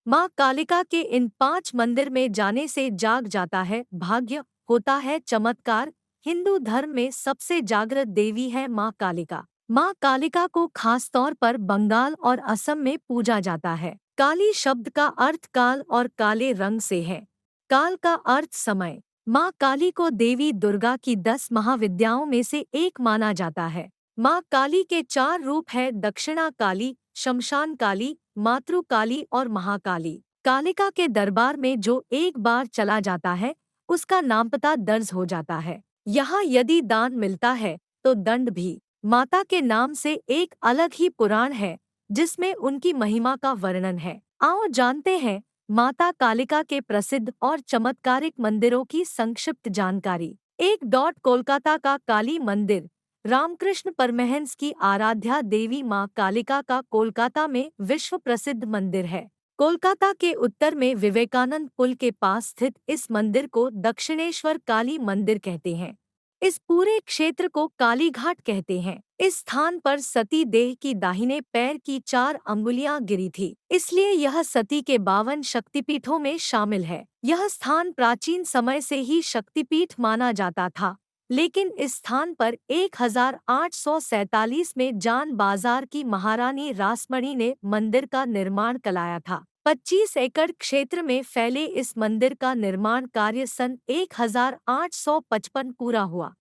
माँ कालिका के इन 5 मंदिर में जाने से जाग जाता है भाग्य, होता है चमत्कार। हिंदू धर्म में सबसे जागृत देवी है माँ कालिका। माँ कालिका को खास तौर पर बंगाल और असम में पूजा जाता है। काली शब्द का अर्थ काल और काले रंग से है। काल का अर्थ समय। माँ काली को देवी दुर्गा की 10 महाविद्याओं में से एक माना जाता है। माँ काली के 4 रूप है: दक्षिणा काली, शमशान काली, मातृ काली और महाकाली। कालिका के दरबार में जो एक बार चला जाता है उसका नामपता दर्ज हो जाता है। यहाँ यदि दान मिलता है तो दंड भी। माता के नाम से एक अलग ही पुराण है जिसमें उनकी महिमा का वर्णन है। आओ जानते हैं माता कालिका के प्रसिद्ध और चमत्कारिक मंदिरों की संक्षिप्त जानकारी। कोलकाता का काली मंदिर। रामकृष्ण परमहंस की आराध्या देवी मां कालिका का कोलकाता में विश्व प्रसिद्ध मंदिर है। कोलकाता के उत्तर में विवेकानंद पुल के पास स्थित इस मंदिर को दक्षिणेश्वर काली मंदिर कहते हैं। इस पूरे क्षेत्र को कालीघाट कहते हैं। इस स्थान पर सती देह की दाहिने पैर की 4 अंगुलियां गिरी थी, इसलिए यह सती के 52 शक्तिपीठों में शामिल है। यह स्थान प्राचीन समय से ही शक्तिपीठ माना जाता था, लेकिन इस स्थान पर 1847 में जान बाजार की महारानी रासमणी ने मंदिर का निर्माण कराया था। 25 एकड़ क्षेत्र में फैले इस मंदिर का निर्माण कार्य सन 1855 पूरा हुआ।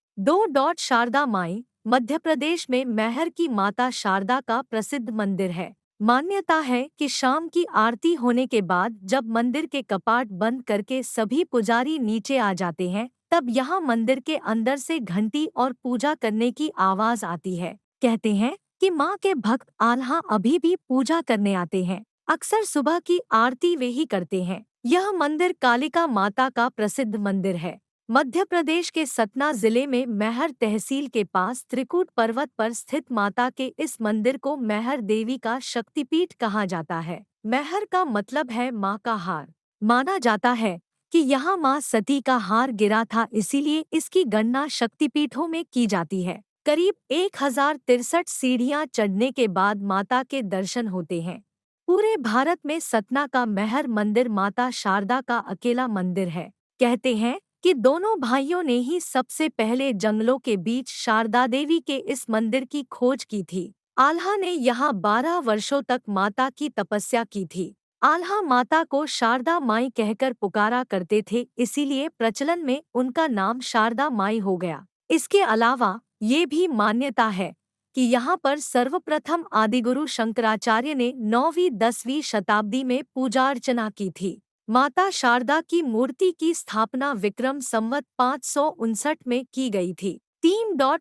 शारदा माई। मध्य प्रदेश में मैहर की माता शारदा का प्रसिद्ध मंदिर है। मान्यता है कि शाम की आरती होने के बाद जब मंदिर के कपाट बंद करके सभी पुजारी नीचे आ जाते हैं, तब यहाँ मंदिर के अंदर से घंटी और पूजा करने की आवाज आती है। कहते हैं कि माँ के भक्त आल्हा अभी भी पूजा करने आते हैं। अक्सर सुबह की आरती वे ही करते हैं। यह मंदिर कालिका माता का प्रसिद्ध मंदिर है। मध्य प्रदेश के सतना जिले में मैहर तहसील के पास त्रिकूट पर्वत पर स्थित माता के इस मंदिर को मैहर देवी का शक्तिपीठ कहा जाता है। मैहर का मतलब है माँ का हार। माना जाता है कि यहाँ माँ सती का हार गिरा था, इसीलिए इसकी गणना शक्तिपीठों में की जाती है। करीब 1063 सीढ़ियाँ चढ़ने के बाद माता के दर्शन होते हैं। पूरे भारत में सतना का मैहर मंदिर माता शारदा का अकेला मंदिर है। कहते हैं कि दोनों भाइयों ने ही सबसे पहले जंगलों के बीच शारदा देवी के इस मंदिर की खोज की थी। आल्हा ने यहाँ 12 वर्षों तक माता की तपस्या की थी। आल्हा माता को शारदा माई कहकर पुकारा करते थे, इसीलिए प्रचलन में उनका नाम शारदा माई हो गया। इसके अलावा ये भी मान्यता है कि यहाँ पर सर्वप्रथम आदिगुरु शंकराचार्य ने 9वीं-10वीं शताब्दी में पूजा अर्चना की थी। माता शारदा की मूर्ति की स्थापना विक्रम संवत 559 में की गई थी।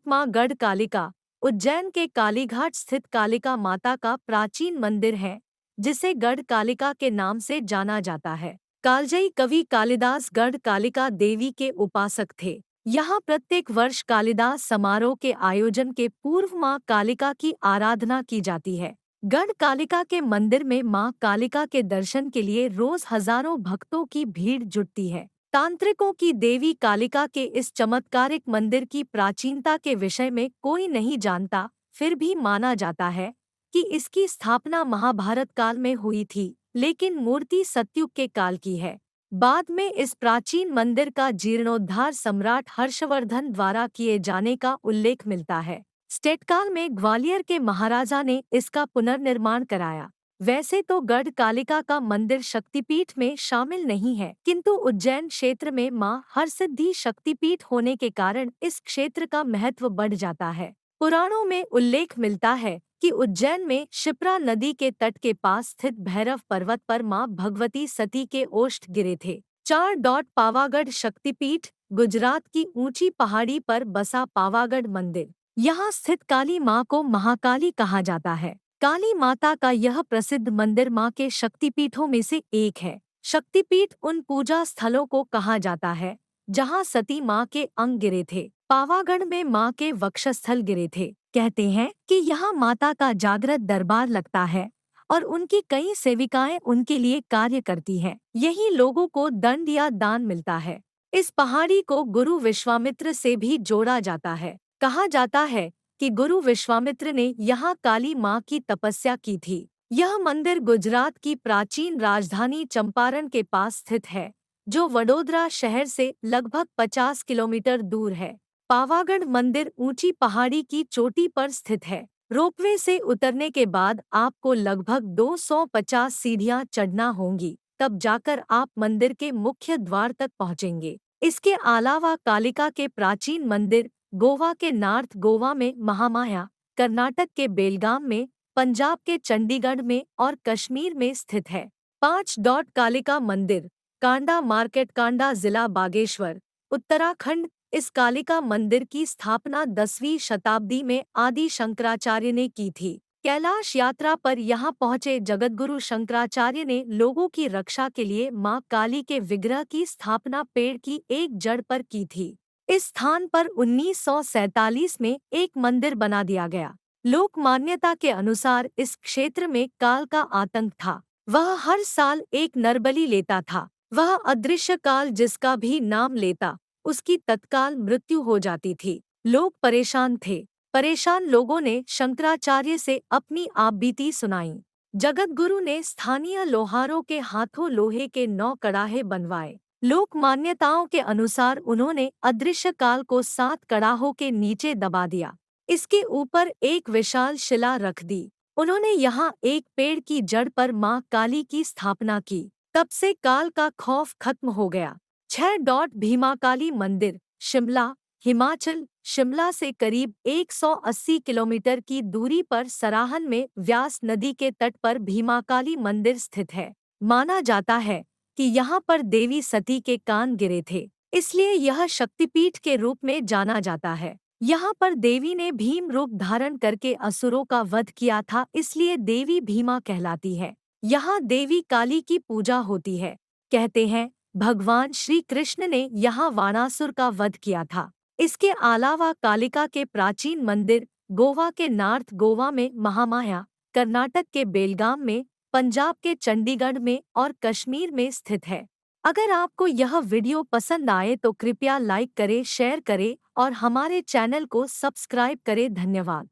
माँ गढ़ कालिका। उज्जैन के कालीघाट स्थित कालिका माता का प्राचीन मंदिर है, जिसे गढ़ कालिका के नाम से जाना जाता है। कालजयी कवि कालिदास गढ़ कालिका देवी के उपासक थे। यहाँ प्रत्येक वर्ष कालिदास समारोह के आयोजन के पूर्व माँ कालिका की आराधना की जाती है। गढ़ कालिका के मंदिर में माँ कालिका के दर्शन के लिए रोज हजारों भक्तों की भीड़ जुटती है। तांत्रिकों की देवी कालिका के इस चमत्कारिक मंदिर की प्राचीनता के विषय में कोई नहीं जानता, फिर भी माना जाता है कि इसकी स्थापना महाभारत काल में हुई थी, लेकिन मूर्ति सतयुग के काल की है। बाद में इस प्राचीन मंदिर का जीर्णोद्धार सम्राट हर्षवर्धन द्वारा किए जाने का उल्लेख मिलता है। स्टेटकाल में ग्वालियर के महाराजा ने इसका पुनर्निर्माण कराया। वैसे तो गढ़ कालिका का मंदिर शक्तिपीठ में शामिल नहीं है, किंतु उज्जैन क्षेत्र में मां हरसिद्धि शक्तिपीठ होने के कारण इस क्षेत्र का महत्व बढ़ जाता है। पुराणों में उल्लेख मिलता है कि उज्जैन में शिप्रा नदी के तट के पास स्थित भैरव पर्वत पर मां भगवती सती के ओष्ठ गिरे थे। पावागढ़ शक्तिपीठ। गुजरात की ऊंची पहाड़ी पर बसा पावागढ़ मंदिर। यहाँ स्थित काली माँ को महाकाली कहा जाता है। काली माता का यह प्रसिद्ध मंदिर माँ के शक्तिपीठों में से एक है। शक्तिपीठ उन पूजा स्थलों को कहा जाता है जहाँ सती माँ के अंग गिरे थे। पावागढ़ में माँ के वक्षस्थल गिरे थे। कहते हैं कि यहाँ माता का जागृत दरबार लगता है और उनकी कई सेविकाएं उनके लिए कार्य करती हैं। यही लोगों को दंड या दान मिलता है। इस पहाड़ी को गुरु विश्वामित्र से भी जोड़ा जाता है। कहा जाता है कि गुरु विश्वामित्र ने यहाँ काली माँ की तपस्या की थी। यह मंदिर गुजरात की प्राचीन राजधानी चंपारण के पास स्थित है, जो वडोदरा शहर से लगभग 50 किलोमीटर दूर है। पावागढ़ मंदिर ऊंची पहाड़ी की चोटी पर स्थित है। रोपवे से उतरने के बाद आपको लगभग 250 सीढ़ियां चढ़ना होंगी, तब जाकर आप मंदिर के मुख्य द्वार तक पहुंचेंगे। इसके अलावा कालिका के प्राचीन मंदिर गोवा के नॉर्थ गोवा में महामाया, कर्नाटक के बेलगाम में, पंजाब के चंडीगढ़ में और कश्मीर में स्थित है। 5 कालिका मंदिर, कांडा मार्केट, कांडा जिला बागेश्वर, उत्तराखंड। इस कालिका मंदिर की स्थापना 10वीं शताब्दी में आदि शंकराचार्य ने की थी। कैलाश यात्रा पर यहाँ पहुँचे जगतगुरु शंकराचार्य ने लोगों की रक्षा के लिए माँ काली के विग्रह की स्थापना पेड़ की एक जड़ पर की थी। इस स्थान पर 1947 में एक मंदिर बना दिया गया। लोक मान्यता के अनुसार इस क्षेत्र में काल का आतंक था। वह हर साल एक नरबलि लेता था। वह अदृश्य काल जिसका भी नाम लेता, उसकी तत्काल मृत्यु हो जाती थी। लोग परेशान थे। परेशान लोगों ने शंकराचार्य से अपनी आपबीती सुनाई। जगतगुरु ने स्थानीय लोहारों के हाथों लोहे के 9 कड़ाहे बनवाए। लोक मान्यताओं के अनुसार उन्होंने अदृश्य काल को 7 कड़ाहों के नीचे दबा दिया। इसके ऊपर एक विशाल शिला रख दी। उन्होंने यहाँ एक पेड़ की जड़ पर माँ काली की स्थापना की। तब से काल का खौफ खत्म हो गया। 6 भीमाकाली मंदिर, शिमला, हिमाचल। शिमला से करीब 180 किलोमीटर की दूरी पर सराहन में व्यास नदी के तट पर भीमाकाली मंदिर स्थित है। माना जाता है कि यहाँ पर देवी सती के कान गिरे थे, इसलिए यह शक्तिपीठ के रूप में जाना जाता है। यहाँ पर देवी ने भीम रूप धारण करके असुरों का वध किया था, इसलिए देवी भीमा कहलाती है। यहाँ देवी काली की पूजा होती है। कहते हैं भगवान श्री कृष्ण ने यहाँ वाणासुर का वध किया था। इसके अलावा कालिका के प्राचीन मंदिर गोवा के नॉर्थ गोवा में महामाया, कर्नाटक के बेलगाम में, पंजाब के चंडीगढ़ में और कश्मीर में स्थित है। अगर आपको यह वीडियो पसंद आए तो कृपया लाइक करें, शेयर करें और हमारे चैनल को सब्सक्राइब करें। धन्यवाद।